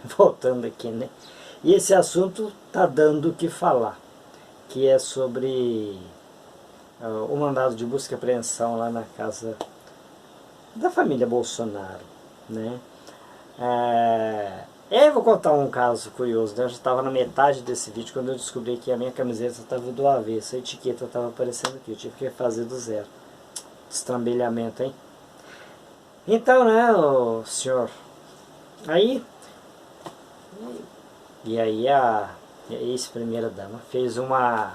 voltando aqui, né? E esse assunto tá dando o que falar, que é sobre o mandado de busca e apreensão lá na casa da família Bolsonaro, né? Eu vou contar um caso curioso, né? Eu já estava na metade desse vídeo quando eu descobri que a minha camiseta estava do avesso, a etiqueta estava aparecendo aqui, eu tive que fazer do zero. Destrambelhamento, hein? Então, né, o senhor, aí, e aí a ex-primeira dama fez uma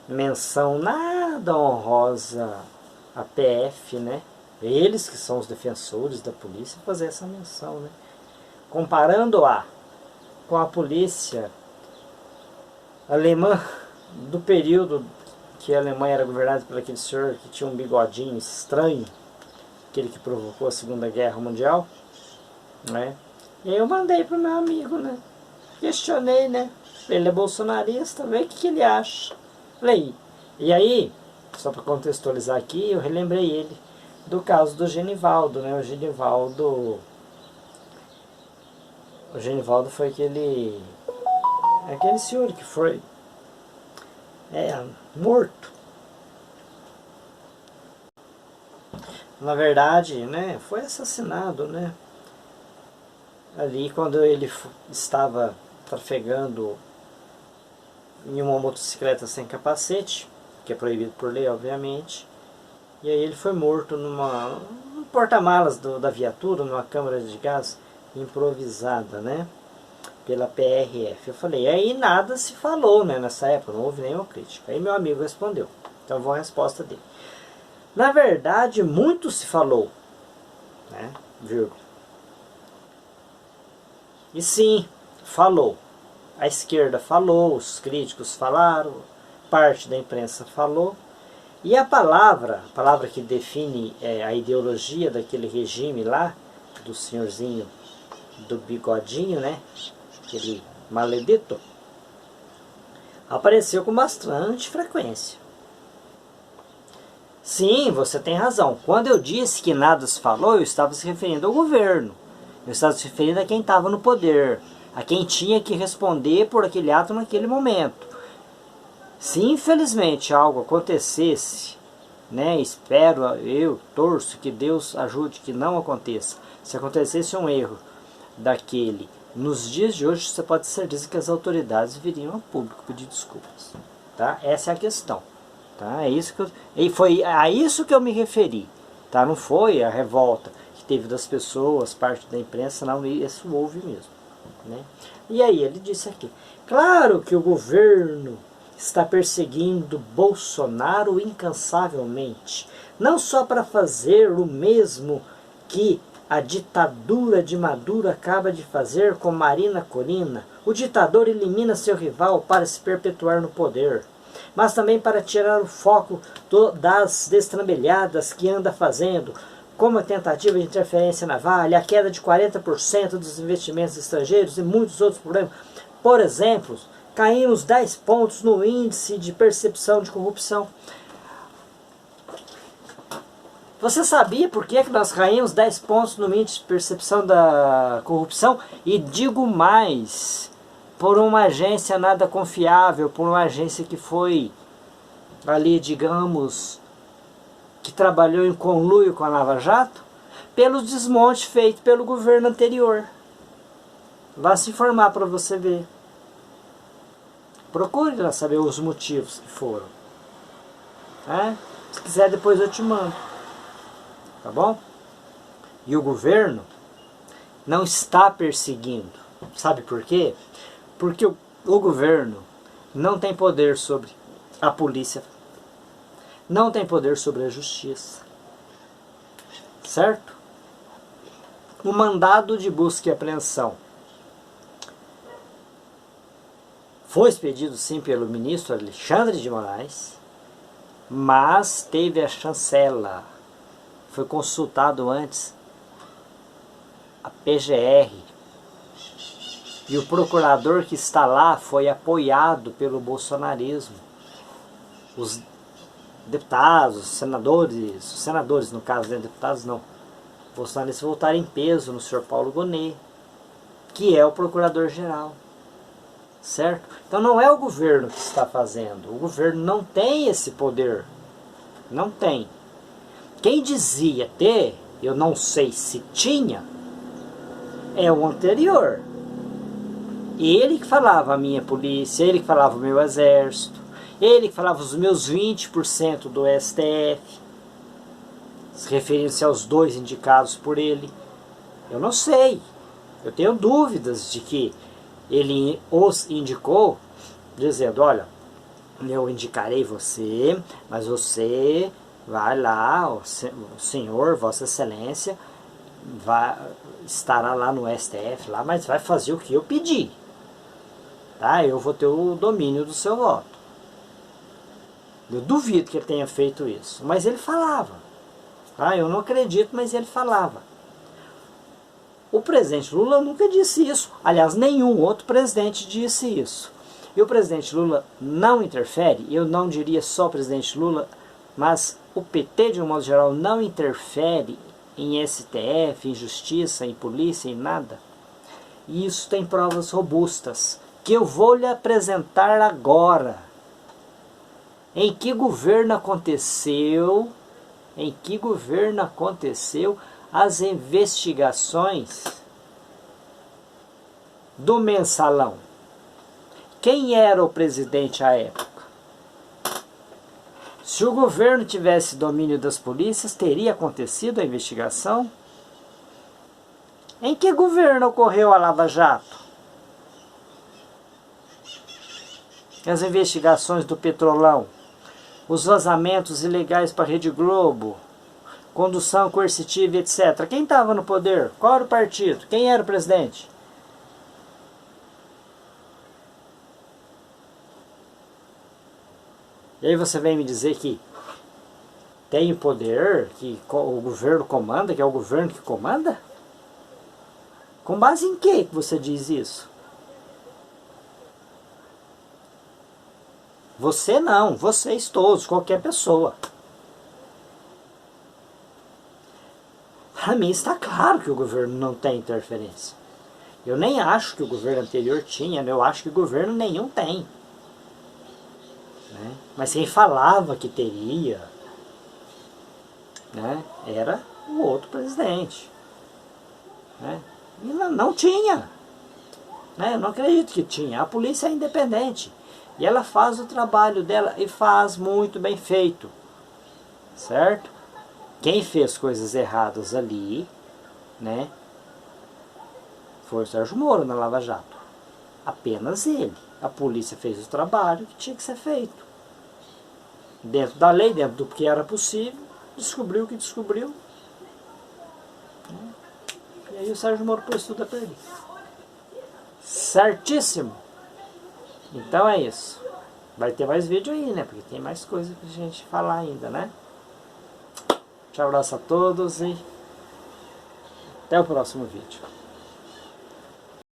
menção nada honrosa à PF, né? Eles que são os defensores da polícia fazer essa menção, né? Comparando-a com a polícia alemã do período que a Alemanha era governada por aquele senhor que tinha um bigodinho estranho, aquele que provocou a Segunda Guerra Mundial, né? E aí eu mandei pro meu amigo, né? Questionei, né? Ele é bolsonarista, vê o que ele acha. Falei, e aí, só para contextualizar aqui, eu relembrei ele do caso do Genivaldo, né? O Genivaldo foi aquele senhor que foi morto. Na verdade, né, foi assassinado, né? Ali quando ele estava trafegando em uma motocicleta sem capacete, que é proibido por lei, obviamente. E aí ele foi morto num porta-malas da viatura, numa câmara de gás improvisada, né? Pela PRF. Eu falei, aí nada se falou, né? Nessa época, não houve nenhuma crítica. Aí meu amigo respondeu. Então vou a resposta dele. Na verdade, muito se falou, né? Vírgula. E sim, falou. A esquerda falou, os críticos falaram, parte da imprensa falou. E a palavra que define a ideologia daquele regime lá, do senhorzinho do bigodinho, né? Aquele maledito, apareceu com bastante frequência. Sim, você tem razão. Quando eu disse que nada se falou, eu estava se referindo ao governo. Eu estava se referindo a quem estava no poder, a quem tinha que responder por aquele ato naquele momento. Se infelizmente algo acontecesse, né, espero, eu torço que Deus ajude que não aconteça. Se acontecesse um erro daquele, nos dias de hoje você pode ter certeza que as autoridades viriam ao público pedir desculpas. Tá? Essa é a questão. Tá? Foi a isso que eu me referi. Tá? Não foi a revolta que teve das pessoas, parte da imprensa, não, isso houve mesmo. Né? E aí ele disse aqui, claro que o governo está perseguindo Bolsonaro incansavelmente, não só para fazer o mesmo que a ditadura de Maduro acaba de fazer com Marina Corina. O ditador elimina seu rival para se perpetuar no poder, mas também para tirar o foco das destrambelhadas que anda fazendo, como a tentativa de interferência na Vale, a queda de 40% dos investimentos estrangeiros e muitos outros problemas. Por exemplo, caímos 10 pontos no índice de percepção de corrupção. Você sabia por que nós caímos 10 pontos no índice de percepção da corrupção? E digo mais, por uma agência nada confiável, por uma agência que foi ali, digamos, que trabalhou em conluio com a Lava Jato, pelo desmonte feito pelo governo anterior. Vá se informar para você ver. Procure lá saber os motivos que foram. Se quiser depois eu te mando. Tá bom? E o governo não está perseguindo. Sabe por quê? Porque o governo não tem poder sobre a polícia, não tem poder sobre a justiça. Certo? O mandado de busca e apreensão foi expedido sim pelo ministro Alexandre de Moraes, mas teve a chancela. Foi consultado antes a PGR. E o procurador que está lá foi apoiado pelo bolsonarismo. Os deputados, os senadores no caso, né? Deputados não. Os bolsonaristas votaram em peso no senhor Paulo Gonet. que é o Procurador-Geral. Certo? Então não é o governo que está fazendo. O governo não tem esse poder. Não tem. Quem dizia ter, eu não sei se tinha, é o anterior. Ele que falava a minha polícia, ele que falava o meu exército, ele que falava os meus 20% do STF, se referindo-se aos 2 indicados por ele. Eu não sei. Eu tenho dúvidas de que ele os indicou, dizendo, olha, eu indicarei você, mas você vai lá, o senhor, vossa excelência, estará lá no STF, lá, mas vai fazer o que eu pedi. Tá? Eu vou ter o domínio do seu voto. Eu duvido que ele tenha feito isso, mas ele falava. Tá? Eu não acredito, mas ele falava. O presidente Lula nunca disse isso. Aliás, nenhum outro presidente disse isso. E o presidente Lula não interfere, eu não diria só o presidente Lula, mas o PT, de um modo geral, não interfere em STF, em justiça, em polícia, em nada. E isso tem provas robustas, que eu vou lhe apresentar agora. Em que governo aconteceu as investigações do Mensalão? Quem era o presidente à época? Se o governo tivesse domínio das polícias, teria acontecido a investigação? Em que governo ocorreu a Lava Jato? As investigações do Petrolão, os vazamentos ilegais para a Rede Globo, condução coercitiva, etc. Quem estava no poder? Qual era o partido? Quem era o presidente? E aí você vem me dizer que tem o poder, que o governo comanda, que é o governo que comanda? Com base em que você diz isso? Você não, vocês todos, qualquer pessoa. Para mim está claro que o governo não tem interferência. Eu nem acho que o governo anterior tinha, eu acho que o governo nenhum tem. Né? Mas quem falava que teria, né, era o outro presidente. Né? E não tinha. Né? Eu não acredito que tinha. A polícia é independente. E ela faz o trabalho dela e faz muito bem feito. Certo? Quem fez coisas erradas ali, né, foi o Sérgio Moro na Lava Jato. Apenas ele. A polícia fez o trabalho que tinha que ser feito. Dentro da lei, dentro do que era possível, descobriu o que descobriu. E aí o Sérgio Moro pôs tudo a perder. Certíssimo. Então é isso. Vai ter mais vídeo aí, né? Porque tem mais coisa pra gente falar ainda, né? Um abraço a todos e até o próximo vídeo.